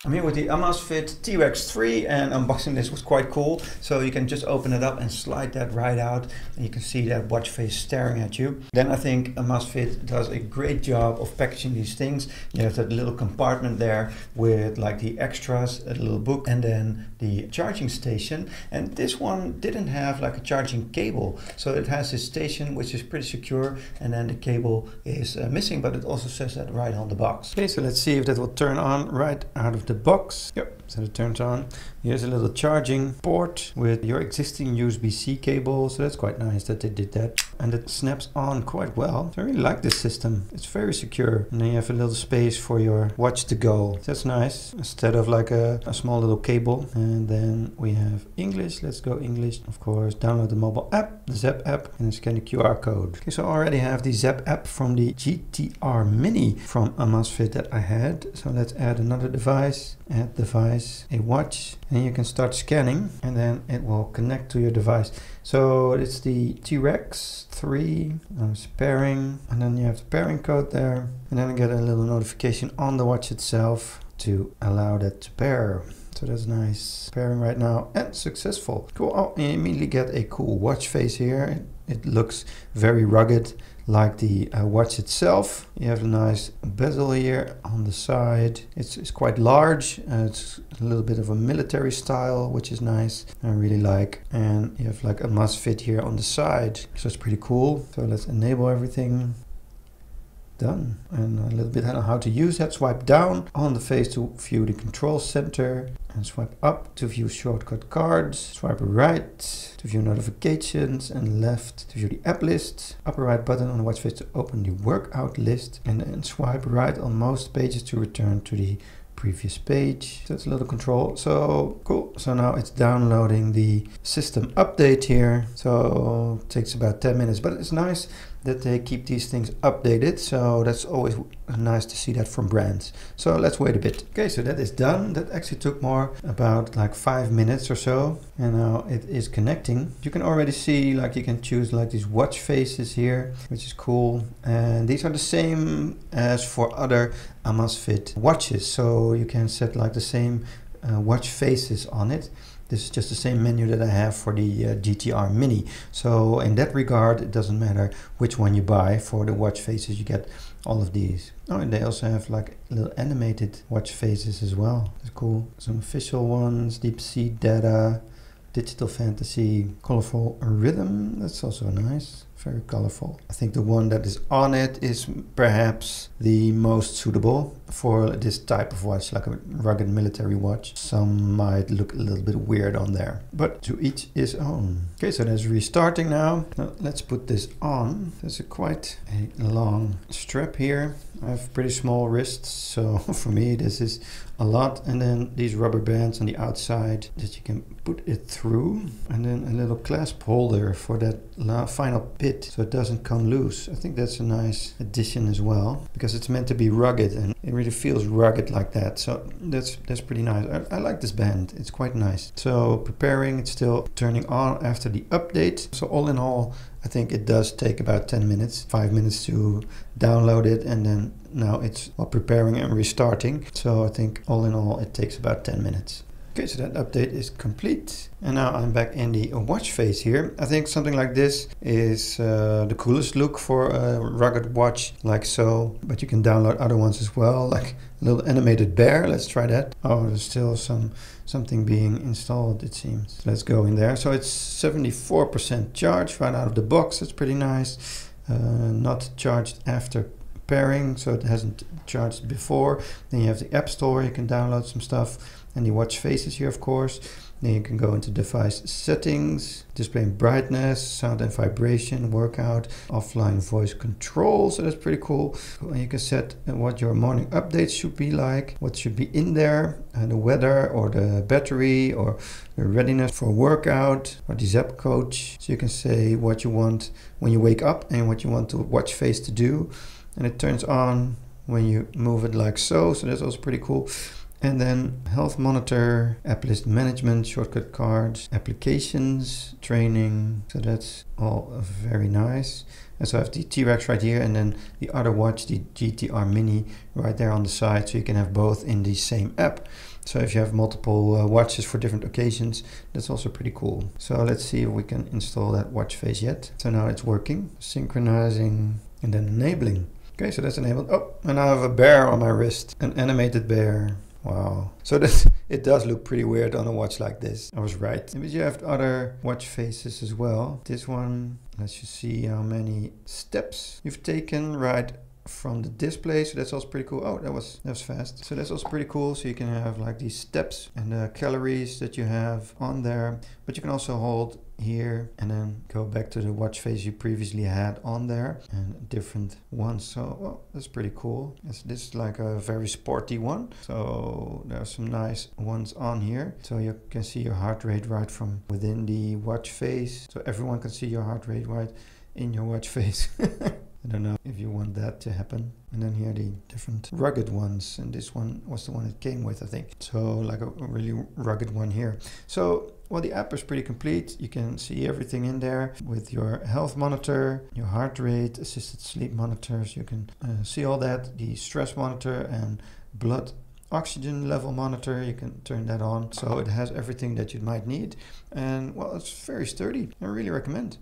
I'm here with the Amazfit T-Rex 3 and unboxing this was quite cool. So you can just open it up and slide that right out and you can see that watch face staring at you. Then I think Amazfit does a great job of packaging these things. You have that little compartment there with like the extras, a little book, and then the charging station. And this one didn't have like a charging cable. So it has this station which is pretty secure, and then the cable is missing, but it also says that right on the box. Okay, so let's see if that will turn on right out of the box. Yep, so it turns on. Here's a little charging port with your existing USB-C cable, so that's quite nice that they did that. And it snaps on quite well. So I really like this system. It's very secure. And then you have a little space for your watch to go. That's nice, instead of like a small little cable. And then we have English. Let's go English. Of course, download the mobile app, the Zap app, and scan the QR code. Okay, so I already have the Zap app from the GTR Mini from Amazfit that I had. So let's add another device, add device, a watch, and you can start scanning and then it will connect to your device. So it's the T-Rex 3, it's pairing, and then you have the pairing code there, and then I get a little notification on the watch itself to allow that to pair. So that's nice. Pairing right now and successful. Cool. Oh, you immediately get a cool watch face here. It looks very rugged, like the watch itself. You have a nice bezel here on the side. It's quite large. It's a little bit of a military style, which is nice. I really like. And you have like a Amazfit here on the side. So it's pretty cool. So let's enable everything. Done. And a little bit on how to use that. Swipe down on the face to view the control center, and swipe up to view shortcut cards. Swipe right to view notifications, and left to view the app list. Upper right button on the watch face to open the workout list, and then swipe right on most pages to return to the previous page. So it's a little control. So cool. So now it's downloading the system update here. So it takes about 10 minutes, but it's nice that they keep these things updated. So that's always nice to see that from brands. So let's wait a bit. Okay, so that is done. That actually took more about like 5 minutes or so. And now it is connecting. You can already see, like, you can choose like these watch faces here, which is cool. And these are the same as for other Amazfit watches. So you can set like the same watch faces on it. This is just the same menu that I have for the GTR Mini. So in that regard, it doesn't matter which one you buy. For the watch faces, you get all of these. Oh, and they also have like little animated watch faces as well. That's cool. Some official ones, deep sea data, digital fantasy, colorful rhythm. That's also nice. Very colorful. I think the one that is on it is perhaps the most suitable for this type of watch, like a rugged military watch. Some might look a little bit weird on there, but to each his own. Okay, so that's restarting now. Now let's put this on. There's quite a long strap here. I have pretty small wrists, so for me this is a lot. And then these rubber bands on the outside that you can put it through, and then a little clasp holder for that final pit so it doesn't come loose. I think that's a nice addition as well, because it's meant to be rugged and it really feels rugged like that. So that's pretty nice. I like this band. It's quite nice. So preparing, it's still turning on after the update. So all in all, I think it does take about 10 minutes, 5 minutes to download it, and then now it's preparing and restarting. So I think all in all, it takes about 10 minutes. Okay, so that update is complete. And now I'm back in the watch face here. I think something like this is the coolest look for a rugged watch like so. But you can download other ones as well, like a little animated bear. Let's try that. Oh, there's still something being installed, it seems. So let's go in there. So it's 74% charged right out of the box. That's pretty nice. Not charged after pairing, so it hasn't charged before. Then you have the App Store. You can download some stuff. And the watch faces here, of course. Then you can go into device settings, display brightness, sound and vibration, workout, offline voice control. So that's pretty cool. And you can set what your morning updates should be like, what should be in there, and the weather or the battery or the readiness for workout or the Zap coach. So you can say what you want when you wake up and what you want the watch face to do. And it turns on when you move it like so. So that's also pretty cool. And then health monitor, app list management, shortcut cards, applications, training. So that's all very nice. And so I have the T-Rex right here, and then the other watch, the GTR Mini, right there on the side. So you can have both in the same app. So if you have multiple watches for different occasions, that's also pretty cool. So let's see if we can install that watch face yet. So now it's working, synchronizing, and then enabling. Okay, so that's enabled. Oh, and I have a bear on my wrist, an animated bear. Wow. So it does look pretty weird on a watch like this. I was right. But you have other watch faces as well. This one lets you see how many steps you've taken right from the display. So that's also pretty cool. Oh, that was fast. So that's also pretty cool. So you can have like these steps and the calories that you have on there. But you can also hold here and then go back to the watch face you previously had on there and different ones. So well, that's pretty cool. This is like a very sporty one. So there are some nice ones on here. So you can see your heart rate right from within the watch face. So everyone can see your heart rate right in your watch face. I don't know if you want that to happen. And then here are the different rugged ones. And this one was the one it came with, I think. So like a really rugged one here. So, well, the app is pretty complete. You can see everything in there with your health monitor, your heart rate, assisted sleep monitors. You can see all that. The stress monitor and blood oxygen level monitor, you can turn that on. So it has everything that you might need. And well, it's very sturdy. I really recommend.